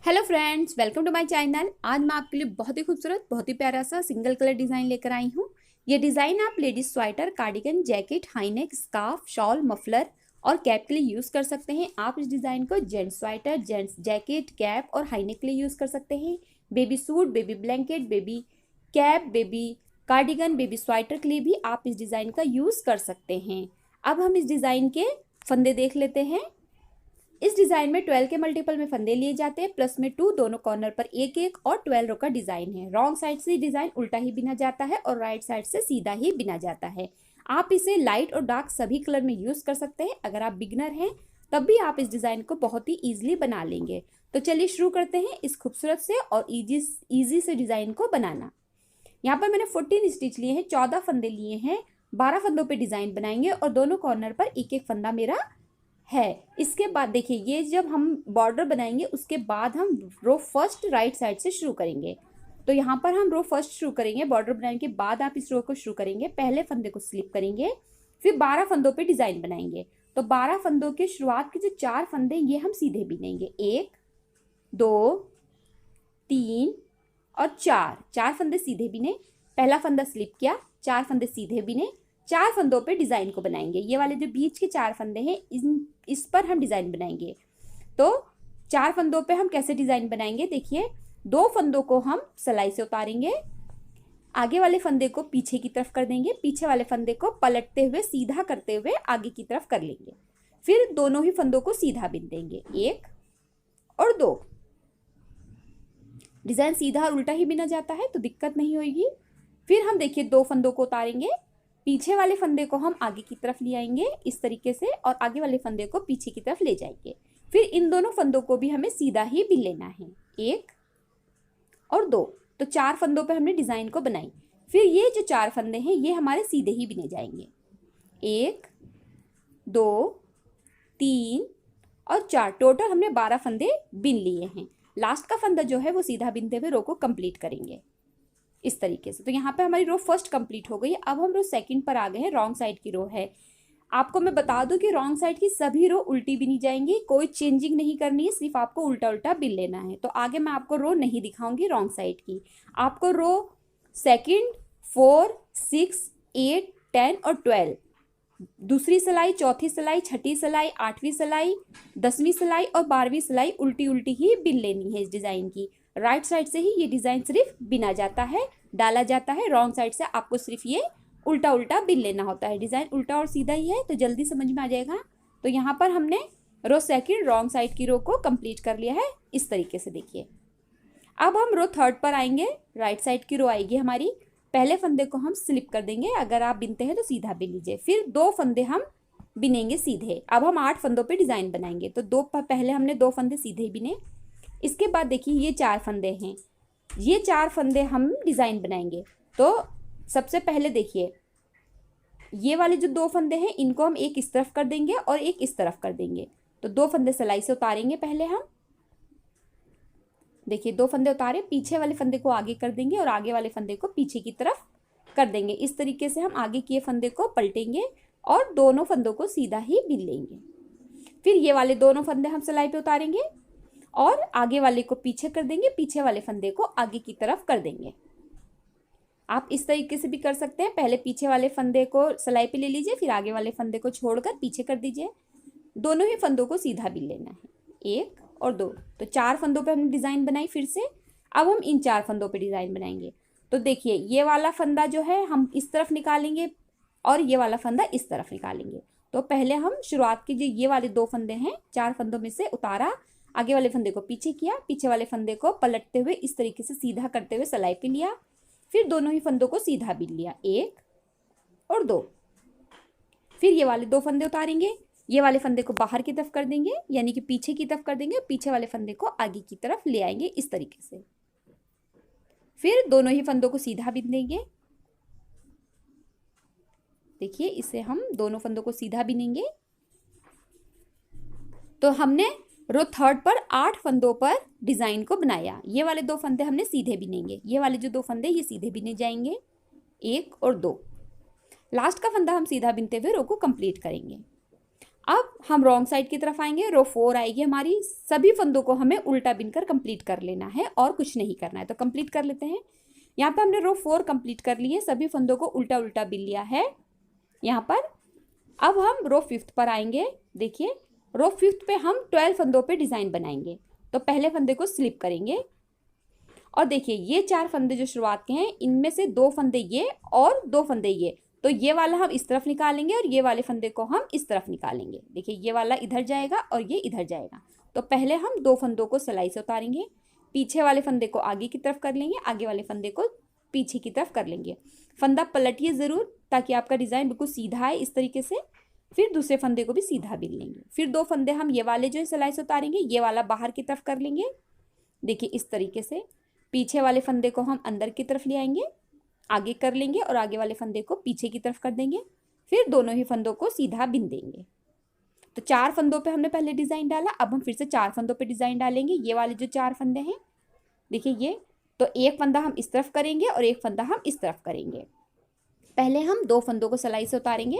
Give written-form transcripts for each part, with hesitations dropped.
Hello friends, welcome to my channel. आज मैं आपके लिए बहुत ही खूबसूरत, बहुत ही प्यारा सा सिंगल कलर डिज़ाइन लेकर आई हूँ। ये डिज़ाइन आप ladies sweater, cardigan, jacket, high neck, scarf, shawl, muffler और कैप के लिए यूज़ कर सकते हैं। आप इस डिज़ाइन को gents sweater, gents jacket, cap और हाईनेक के लिए यूज़ कर सकते हैं। Baby suit, baby blanket, baby cap, baby cardigan, baby sweater के लिए भी आप इस डिज़ाइन का यूज़ कर सकते हैं। अब हम इस डिज़ाइन के फंदे देख लेते हैं। इस डिजाइन में 12 के मल्टीपल में फंदे लिए जाते हैं, प्लस में 2, दोनों कॉर्नर पर एक एक और 12 रो का डिजाइन है। रॉन्ग साइड से डिजाइन उल्टा ही बिना जाता है और राइट साइड से सीधा ही बिना जाता है। आप इसे लाइट और डार्क सभी कलर में यूज कर सकते हैं। अगर आप बिगनर हैं तब भी आप इस डिजाइन को बहुत ही ईजिली बना लेंगे। तो चलिए शुरू करते हैं इस खूबसूरत से और इजी से डिजाइन को बनाना। यहाँ पर मैंने 14 स्टिच लिए हैं, 14 फंदे लिए हैं, 12 फंदों पे डिजाइन बनाएंगे और दोनों कॉर्नर पर एक एक फंदा मेरा है। इसके बाद देखिए, ये जब हम बॉर्डर बनाएंगे उसके बाद हम रो फर्स्ट राइट साइड से शुरू करेंगे। तो यहाँ पर हम रो फर्स्ट शुरू करेंगे, बॉर्डर बनाने के बाद आप इस रो को शुरू करेंगे। पहले फंदे को स्लिप करेंगे, फिर 12 फंदों पे डिजाइन बनाएंगे। तो 12 फंदों के शुरुआत के जो 4 फंदे ये हम सीधे बिनेंगे, 1 2 3 और 4 फंदे सीधे बिने। पहला फंदा स्लिप किया, 4 फंदे सीधे बिने, 4 फंदों पे डिजाइन को बनाएंगे। ये वाले जो बीच के 4 फंदे हैं इस पर हम डिजाइन बनाएंगे। तो 4 फंदों पे हम कैसे डिजाइन बनाएंगे, देखिए 2 फंदों को हम सिलाई से उतारेंगे, आगे वाले फंदे को पीछे की तरफ कर देंगे, पीछे वाले फंदे को पलटते हुए सीधा करते हुए आगे की तरफ कर लेंगे। फिर दोनों ही फंदों को सीधा बिन देंगे, 1 और 2। डिजाइन सीधा और उल्टा ही बिना जाता है तो दिक्कत नहीं होगी। फिर हम देखिए 2 फंदों को उतारेंगे, पीछे वाले फंदे को हम आगे की तरफ ले आएंगे इस तरीके से और आगे वाले फंदे को पीछे की तरफ ले जाएंगे। फिर इन दोनों फंदों को भी हमें सीधा ही बिन लेना है, 1 और 2। तो 4 फंदों पे हमने डिजाइन को बनाई। फिर ये जो 4 फंदे हैं ये हमारे सीधे ही बिने जाएंगे, 1 2 3 और 4। टोटल हमने 12 फंदे बिन लिए हैं। लास्ट का फंदा जो है वो सीधा बिनते हुए रो को कंप्लीट करेंगे इस तरीके से। तो यहाँ पे हमारी रो फर्स्ट कंप्लीट हो गई। अब हम रो सेकंड पर आ गए हैं, रॉन्ग साइड की रो है। आपको मैं बता दूं कि रॉन्ग साइड की सभी रो उल्टी बिनी जाएंगी, कोई चेंजिंग नहीं करनी है, सिर्फ आपको उल्टा उल्टा बिन लेना है। तो आगे मैं आपको रो नहीं दिखाऊंगी रॉन्ग साइड की। आपको रो सेकंड, 4, 6, 8, 10 और 12, दूसरी सिलाई, चौथी सिलाई, छठी सिलाई, 8वीं सिलाई, 10वीं सिलाई और 12वीं सिलाई उल्टी उल्टी ही बिन लेनी है इस डिजाइन की। राइट साइड से ही ये डिजाइन सिर्फ बिना जाता है, डाला जाता है। रॉन्ग साइड से आपको सिर्फ ये उल्टा उल्टा बिन लेना होता है। डिजाइन उल्टा और सीधा ही है तो जल्दी समझ में आ जाएगा। तो यहाँ पर हमने रो सेकंड रॉन्ग साइड की रो को कंप्लीट कर लिया है इस तरीके से। देखिए अब हम रो थर्ड पर आएंगे, राइट साइड की रो आएगी हमारी। पहले फंदे को हम स्लिप कर देंगे, अगर आप बिनते हैं तो सीधा बिन लीजिए। फिर 2 फंदे हम बिनेंगे सीधे। अब हम 8 फंदों पे डिजाइन बनाएंगे। तो पहले हमने 2 फंदे सीधे बिने। इसके बाद देखिए ये 4 फंदे हैं, ये 4 फंदे हम डिजाइन बनाएंगे। तो सबसे पहले देखिए ये वाले जो 2 फंदे हैं इनको हम एक इस तरफ कर देंगे और एक इस तरफ कर देंगे। तो 2 फंदे सिलाई से उतारेंगे पहले हम। देखिए 2 फंदे उतारे, पीछे वाले फंदे को आगे कर देंगे और आगे वाले फंदे को पीछे की तरफ कर देंगे। इस तरीके से हम आगे किए फंदे को पलटेंगे और दोनों फंदों को सीधा ही बिन लेंगे। फिर ये वाले दोनों फंदे हम सिलाई पे उतारेंगे और आगे वाले को पीछे कर देंगे, पीछे वाले फंदे को आगे की तरफ कर देंगे। आप इस तरीके से भी कर सकते हैं। पहले पीछे वाले फंदे को सिलाई पे ले लीजिए, फिर आगे वाले फंदे को छोड़कर पीछे कर दीजिए। दोनों ही फंदों को सीधा बिन लेना है, 1 और 2। तो 4 फंदों पे हमने डिजाइन बनाई फिर से। अब हम इन 4 फंदों पे डिजाइन बनाएंगे। तो देखिए ये वाला फंदा जो है हम इस तरफ निकालेंगे और ये वाला फंदा इस तरफ निकालेंगे। तो पहले हम शुरुआत के जो ये वाले 2 फंदे हैं, 4 फंदों में से उतारा, आगे वाले फंदे को पीछे किया, पीछे वाले फंदे को पलटते हुए इस तरीके से सीधा करते हुए सिलाई पे लिया। फिर दोनों ही फंदों को सीधा बिन लिया, 1 और 2। फिर ये वाले 2 फंदे उतारेंगे, ये वाले फंदे को बाहर की तरफ कर देंगे, यानी कि पीछे की तरफ कर देंगे, पीछे वाले फंदे को आगे की तरफ ले आएंगे इस तरीके से। फिर दोनों ही फंदों को सीधा बिन देंगे। देखिए इसे हम दोनों फंदों को सीधा बिनेंगे। तो हमने रो थर्ड पर 8 फंदों पर डिजाइन को बनाया। ये वाले 2 फंदे हमने सीधे बिनेंगे, ये वाले जो 2 फंदे ये सीधे बिने जाएंगे, 1 और 2। लास्ट का फंदा हम सीधा बिनते हुए रो को कंप्लीट करेंगे। अब हम रॉन्ग साइड की तरफ आएंगे, रो 4 आएगी हमारी। सभी फंदों को हमें उल्टा बिनकर कंप्लीट कर लेना है और कुछ नहीं करना है। तो कंप्लीट कर लेते हैं। यहाँ पे हमने रो 4 कंप्लीट कर ली है, सभी फंदों को उल्टा उल्टा बिन लिया है यहाँ पर। अब हम रो 5 पर आएंगे। देखिए रो 5 पे हम 12 फंदों पे डिजाइन बनाएंगे। तो पहले फंदे को स्लिप करेंगे और देखिए ये 4 फंदे जो शुरुआत के हैं, इनमें से 2 फंदे ये और 2 फंदे ये, तो ये वाला हम इस तरफ निकालेंगे और ये वाले फंदे को हम इस तरफ निकालेंगे। देखिए ये वाला इधर जाएगा और ये इधर जाएगा। तो पहले हम 2 फंदों को सिलाई से उतारेंगे, पीछे वाले फंदे को आगे की तरफ कर लेंगे, आगे वाले फंदे को पीछे की तरफ कर लेंगे। फंदा पलटिए ज़रूर ताकि आपका डिज़ाइन बिल्कुल सीधा आए इस तरीके से। फिर दूसरे फंदे को भी सीधा बिन लेंगे। फिर 2 फंदे हम ये वाले जो सिलाई से उतारेंगे, ये वाला बाहर की तरफ कर लेंगे। देखिए इस तरीके से पीछे वाले फंदे को हम अंदर की तरफ ले आएंगे, आगे कर लेंगे और आगे वाले फंदे को पीछे की तरफ कर देंगे। फिर दोनों ही फंदों को सीधा बिन देंगे। तो 4 फंदों पे हमने पहले डिज़ाइन डाला, अब हम फिर से 4 फंदों पे डिज़ाइन डालेंगे। ये वाले जो 4 फंदे हैं देखिए ये, तो एक फंदा हम इस तरफ करेंगे और एक फंदा हम इस तरफ करेंगे। पहले हम 2 फंदों को सिलाई से उतारेंगे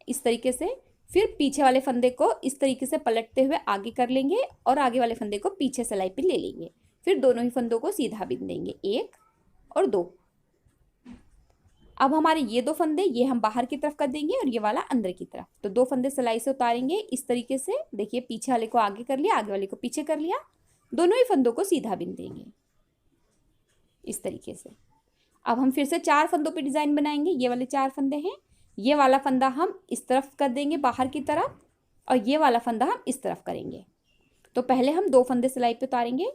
इस तरीके से, फिर पीछे वाले फंदे को इस तरीके से पलटते हुए आगे कर लेंगे और आगे वाले फंदे को पीछे सिलाई पे ले लेंगे। फिर दोनों ही फंदों को सीधा बिन देंगे, 1 और 2। अब हमारे ये 2 फंदे ये हम बाहर की तरफ कर देंगे और ये वाला अंदर की तरफ। तो 2 फंदे सिलाई से उतारेंगे इस तरीके से। देखिए पीछे वाले को आगे कर लिया, आगे वाले को पीछे कर लिया, दोनों ही फंदों को सीधा बिन देंगे इस तरीके से। अब हम फिर से 4 फंदों पे डिज़ाइन बनाएंगे। ये वाले 4 फंदे हैं, ये वाला फंदा हम इस तरफ कर देंगे बाहर की तरफ और ये वाला फंदा हम इस तरफ करेंगे। तो पहले हम 2 फंदे सिलाई पे उतारेंगे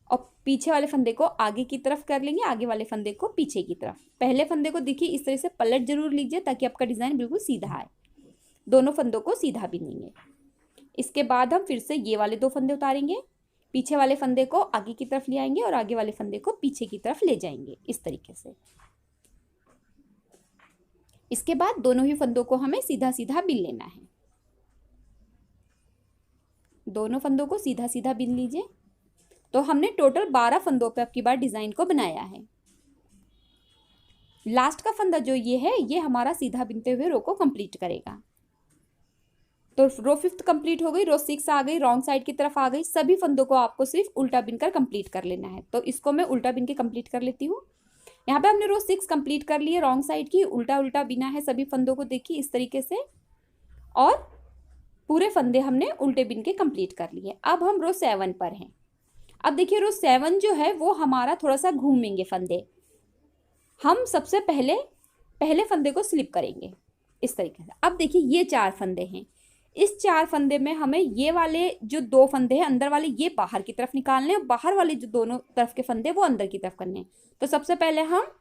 और पीछे वाले फंदे को आगे की तरफ कर लेंगे, आगे वाले फंदे को पीछे की तरफ। पहले फंदे को देखिए इस तरह से पलट जरूर लीजिए ताकि आपका डिज़ाइन बिल्कुल सीधा आए। दोनों फंदों को सीधा बिनेंगे। इसके बाद हम फिर से ये वाले 2 फंदे उतारेंगे, पीछे वाले फंदे को आगे की तरफ ले आएंगे और आगे वाले फंदे को पीछे की तरफ ले जाएंगे इस तरीके से। इसके बाद दोनों ही फंदों को हमें सीधा सीधा बिन लेना है। दोनों फंदों को सीधा सीधा बिन लीजिए। तो हमने टोटल 12 फंदों पे अब की बार डिज़ाइन को बनाया है। लास्ट का फंदा जो ये है, ये हमारा सीधा बिनते हुए रो को कंप्लीट करेगा। तो रो 5 कंप्लीट हो गई, रो 6 आ गई, रॉन्ग साइड की तरफ आ गई। सभी फंदों को आपको सिर्फ उल्टा बिनकर कंप्लीट कर लेना है। तो इसको मैं उल्टा बिन के कंप्लीट कर लेती हूँ। यहाँ पे हमने रो 6 कंप्लीट कर ली है, रॉन्ग साइड की उल्टा उल्टा बिना है सभी फंदों को, देखिए इस तरीके से, और पूरे फंदे हमने उल्टे बिन के कंप्लीट कर लिए। अब हम रो 7 पर हैं। अब देखिए रो 7 जो है वो हमारा थोड़ा सा घूमेंगे फंदे। हम सबसे पहले फंदे को स्लिप करेंगे इस तरीके से। अब देखिए ये 4 फंदे हैं, इस 4 फंदे में हमें ये वाले जो 2 फंदे हैं अंदर वाले, ये बाहर की तरफ निकालने हैं, बाहर वाले जो दोनों तरफ के फंदे वो अंदर की तरफ करने हैं। तो सबसे पहले हम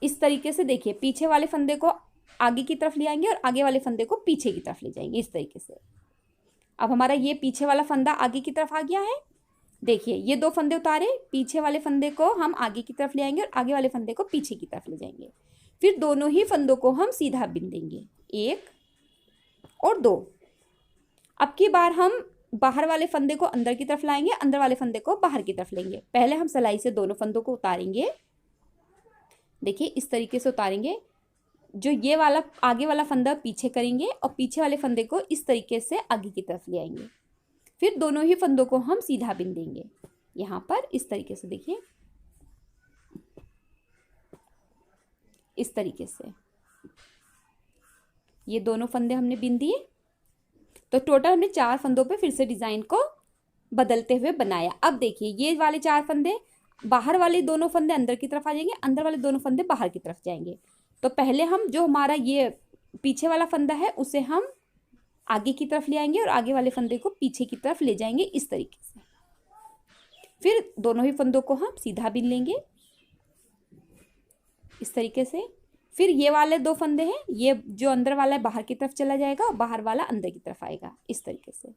इस तरीके से देखिए पीछे वाले फंदे को आगे की तरफ ले आएंगे और आगे वाले फंदे को पीछे की तरफ ले जाएंगे इस तरीके से। अब हमारा ये पीछे वाला फंदा आगे की तरफ आ गया है। देखिए ये 2 फंदे उतारे, पीछे वाले फंदे को हम आगे की तरफ ले आएंगे और आगे वाले फंदे को पीछे की तरफ ले जाएंगे। फिर दोनों ही फंदों को हम सीधा बिन देंगे, 1 और 2। अब की बार हम बाहर वाले फंदे को अंदर की तरफ लाएंगे, अंदर वाले फंदे को बाहर की तरफ लेंगे। पहले हम सिलाई से दोनों फंदों को उतारेंगे, देखिए इस तरीके से उतारेंगे। जो ये वाला आगे वाला फंदा पीछे करेंगे और पीछे वाले फंदे को इस तरीके से आगे की तरफ ले आएंगे। फिर दोनों ही फंदों को हम सीधा बिन देंगे यहाँ पर इस तरीके से, देखिए इस तरीके से। ये दोनों फंदे हमने बिन दिए। तो टोटल हमने 4 फंदों पे फिर से डिज़ाइन को बदलते हुए बनाया। अब देखिए ये वाले 4 फंदे, बाहर वाले दोनों फंदे अंदर की तरफ आ जाएंगे, अंदर वाले दोनों फंदे बाहर की तरफ जाएंगे। तो पहले हम जो हमारा ये पीछे वाला फंदा है उसे हम आगे की तरफ ले आएंगे और आगे वाले फंदे को पीछे की तरफ ले जाएंगे इस तरीके से। फिर दोनों ही फंदों को हम सीधा बिन लेंगे इस तरीके से। फिर ये वाले 2 फंदे हैं, ये जो अंदर वाला है बाहर की तरफ चला जाएगा और बाहर वाला अंदर की तरफ आएगा इस तरीके से।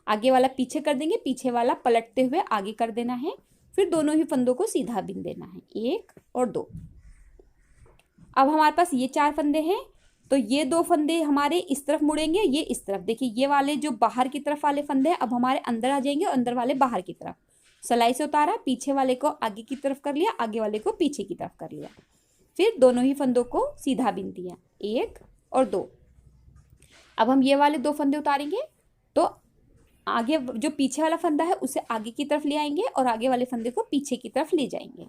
आगे वाला पीछे कर देंगे, पीछे वाला पलटते हुए आगे कर देना है। फिर दोनों ही फंदों को सीधा बिन देना है, 1 और 2। अब हमारे पास ये 4 फंदे हैं, तो ये 2 फंदे हमारे इस तरफ मुड़ेंगे, ये इस तरफ। देखिए ये वाले जो बाहर की तरफ वाले फंदे हैं अब हमारे अंदर आ जाएंगे और अंदर वाले बाहर की तरफ। सिलाई से उतारा, पीछे वाले को आगे की तरफ कर लिया, आगे वाले को पीछे की तरफ कर लिया। फिर दोनों ही फंदों को सीधा बिन दिया, 1 और 2। अब हम ये वाले 2 फंदे उतारेंगे तो आगे जो पीछे वाला फंदा है उसे आगे की तरफ ले आएंगे और आगे वाले फंदे को पीछे की तरफ ले जाएंगे।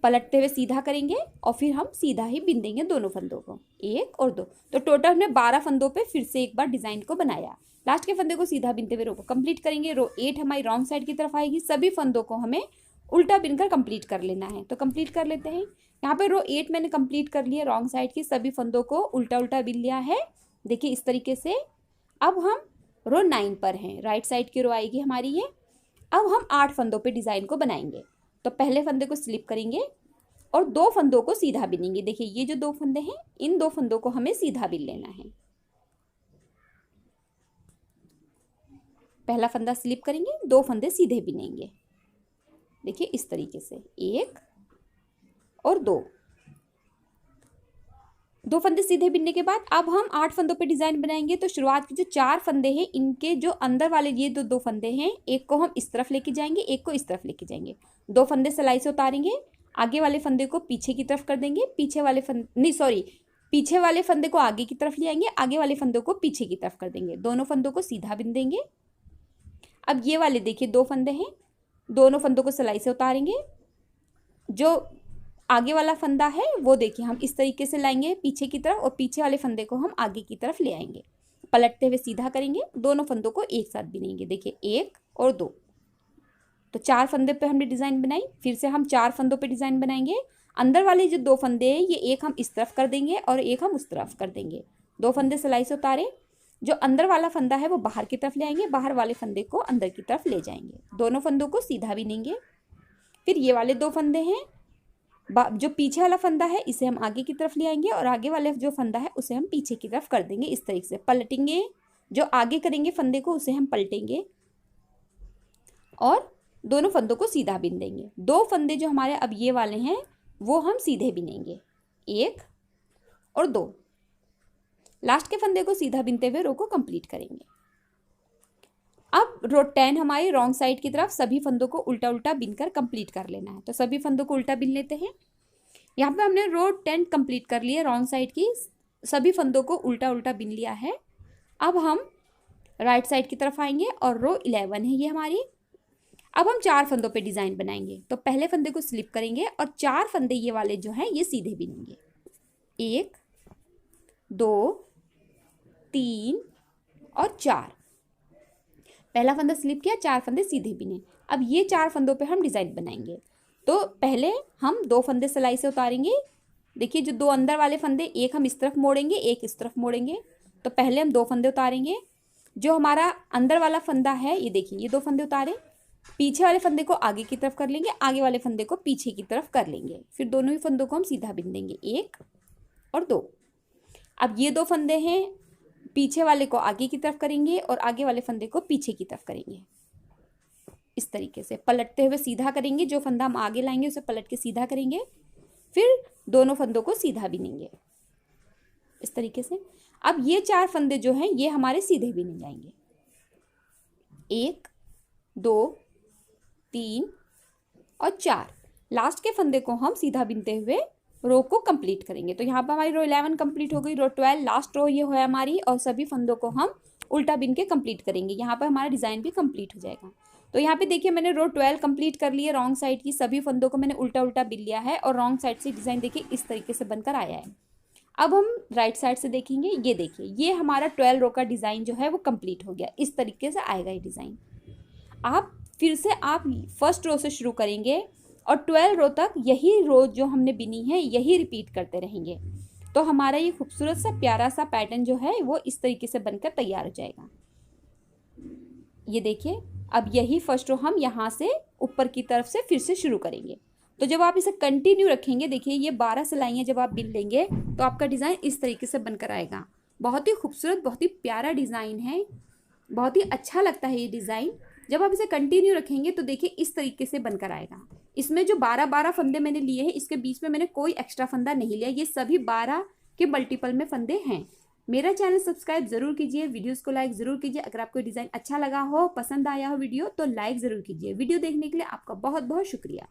पलटते हुए सीधा करेंगे और फिर हम सीधा ही बिन देंगे दोनों फंदों को, 1 और 2। तो टोटल हमने 12 फंदों पे फिर से एक बार डिजाइन को बनाया। लास्ट के फंदे को सीधा बिनते हुए रो को कंप्लीट करेंगे। रो 8 हमारी रॉन्ग साइड की तरफ आएगी। सभी फंदों को हमें उल्टा बिनकर कंप्लीट कर लेना है, तो कंप्लीट कर लेते हैं। यहाँ पे रो 8 मैंने कंप्लीट कर लिया, रॉन्ग साइड की सभी फंदों को उल्टा उल्टा बिन लिया है, देखिए इस तरीके से। अब हम रो 9 पर हैं, राइट साइड की रो आएगी हमारी ये। अब हम 8 फंदों पे डिजाइन को बनाएंगे। तो पहले फंदे को स्लिप करेंगे और 2 फंदों को सीधा बिनेंगे। देखिए ये जो 2 फंदे हैं, इन 2 फंदों को हमें सीधा बिन लेना है। पहला फंदा स्लिप करेंगे, 2 फंदे सीधे बिनेंगे, देखिए इस तरीके से, 1 और 2 फंदे सीधे बिनने के बाद अब हम 8 फंदों पे डिजाइन बनाएंगे। तो शुरुआत के जो 4 फंदे हैं, इनके जो अंदर वाले ये 2 फंदे हैं, एक को हम इस तरफ लेके जाएंगे, एक को इस तरफ लेके जाएंगे। 2 फंदे सिलाई से उतारेंगे, आगे वाले फंदे को पीछे की तरफ कर देंगे, पीछे वाले फंदे को आगे की तरफ ले आएंगे, आगे वाले फंदे को पीछे की तरफ कर देंगे। दोनों फंदों को सीधा बिन देंगे। अब ये वाले देखिए 2 फंदे हैं, दोनों फंदों को सिलाई से उतारेंगे। जो आगे वाला फंदा है वो देखिए हम इस तरीके से लाएंगे पीछे की तरफ और पीछे वाले फंदे को हम आगे की तरफ ले आएंगे। पलटते हुए सीधा करेंगे, दोनों फंदों को एक साथ बिनेंगे, देखिए 1 और 2। तो 4 फंदे पे हमने डिजाइन बनाई, फिर से हम 4 फंदों पे डिजाइन बनाएंगे। अंदर वाले जो 2 फंदे हैं, ये एक हम इस तरफ कर देंगे और एक हम उस तरफ कर देंगे। 2 फंदे सिलाई से उतारे, जो अंदर वाला फंदा है वो बाहर की तरफ ले आएंगे, बाहर वाले फंदे को अंदर की तरफ ले जाएंगे। दोनों फंदों को सीधा बिनेंगे। फिर ये वाले 2 फंदे हैं, जो पीछे वाला फंदा है इसे हम आगे की तरफ ले आएंगे और आगे वाले जो फंदा है उसे हम पीछे की तरफ कर देंगे, इस तरीके से पलटेंगे। जो आगे करेंगे फंदे को उसे हम पलटेंगे और दोनों फंदों को सीधा बिन देंगे। 2 फंदे जो हमारे अब ये वाले हैं वो हम सीधे बिनेंगे, 1 और 2। लास्ट के फंदे को सीधा बिनते हुए रो को कंप्लीट करेंगे। अब रो 10 हमारी रॉन्ग साइड की तरफ सभी फंदों को उल्टा उल्टा बिनकर कंप्लीट कर लेना है। तो सभी फंदों को उल्टा बिन लेते हैं। यहाँ पे हमने रो 10 कंप्लीट कर लिया, रॉन्ग साइड की सभी फंदों को उल्टा उल्टा बिन लिया है। अब हम राइट साइड की तरफ आएंगे और रो 11 है ये हमारी। अब हम 4 फंदों पे डिजाइन बनाएंगे। तो पहले फंदे को स्लिप करेंगे और 4 फंदे ये वाले जो हैं ये सीधे बिनेंगे, 1 2 3 और 4। पहला फंदा स्लिप किया, 4 फंदे सीधे बिने। अब ये 4 फंदों पे हम डिजाइन बनाएंगे। तो पहले हम 2 फंदे सिलाई से उतारेंगे। देखिए जो 2 अंदर वाले फंदे, एक हम इस तरफ मोड़ेंगे, एक इस तरफ मोड़ेंगे। तो पहले हम 2 फंदे उतारेंगे। जो हमारा अंदर वाला फंदा है ये देखिए, ये 2 फंदे उतारे, पीछे वाले फंदे को आगे की तरफ कर लेंगे, आगे वाले फंदे को पीछे की तरफ कर लेंगे। फिर दोनों ही फंदों को हम सीधा बिन देंगे, 1 और 2। अब ये 2 फंदे हैं, पीछे वाले को आगे की तरफ करेंगे और आगे वाले फंदे को पीछे की तरफ करेंगे, इस तरीके से पलटते हुए सीधा करेंगे। जो फंदा हम आगे लाएंगे उसे पलट के सीधा करेंगे, फिर दोनों फंदों को सीधा बिनेंगे, इस तरीके से। अब ये 4 फंदे जो हैं ये हमारे सीधे बिने जाएंगे, 1 2 3 और 4। लास्ट के फंदे को हम सीधा बिनते हुए रो को कंप्लीट करेंगे। तो यहाँ पर हमारी रो 11 कंप्लीट हो गई। रो 12 लास्ट रो ये है हमारी, और सभी फंदों को हम उल्टा बिन के कंप्लीट करेंगे। यहाँ पर हमारा डिज़ाइन भी कंप्लीट हो जाएगा। तो यहाँ पे देखिए मैंने रो 12 कंप्लीट कर ली है। रॉन्ग साइड की सभी फंदों को मैंने उल्टा उल्टा बिन लिया है और रॉन्ग साइड से डिज़ाइन देखिए इस तरीके से बनकर आया है। अब हम राइट साइड से देखेंगे, ये देखिए ये हमारा 12 रो का डिज़ाइन जो है वो कंप्लीट हो गया। इस तरीके से आएगा ये डिज़ाइन। आप फिर से आप फर्स्ट रो से शुरू करेंगे और 12 रो तक यही रो जो हमने बिनी है यही रिपीट करते रहेंगे। तो हमारा ये खूबसूरत सा प्यारा सा पैटर्न जो है वो इस तरीके से बनकर तैयार हो जाएगा। ये देखिए अब यही फर्स्ट रो हम यहाँ से ऊपर की तरफ से फिर से शुरू करेंगे। तो जब आप इसे कंटिन्यू रखेंगे, देखिए ये 12 सिलाइयाँ जब आप बिन लेंगे तो आपका डिज़ाइन इस तरीके से बनकर आएगा। बहुत ही खूबसूरत, बहुत ही प्यारा डिज़ाइन है, बहुत ही अच्छा लगता है ये डिज़ाइन। जब आप इसे कंटिन्यू रखेंगे तो देखिए इस तरीके से बनकर आएगा। इसमें जो 12 फंदे मैंने लिए हैं, इसके बीच में मैंने कोई एक्स्ट्रा फंदा नहीं लिया, ये सभी 12 के मल्टीपल में फंदे हैं। मेरा चैनल सब्सक्राइब जरूर कीजिए, वीडियोस को लाइक जरूर कीजिए। अगर आपको डिज़ाइन अच्छा लगा हो, पसंद आया हो वीडियो, तो लाइक ज़रूर कीजिए। वीडियो देखने के लिए आपका बहुत बहुत शुक्रिया।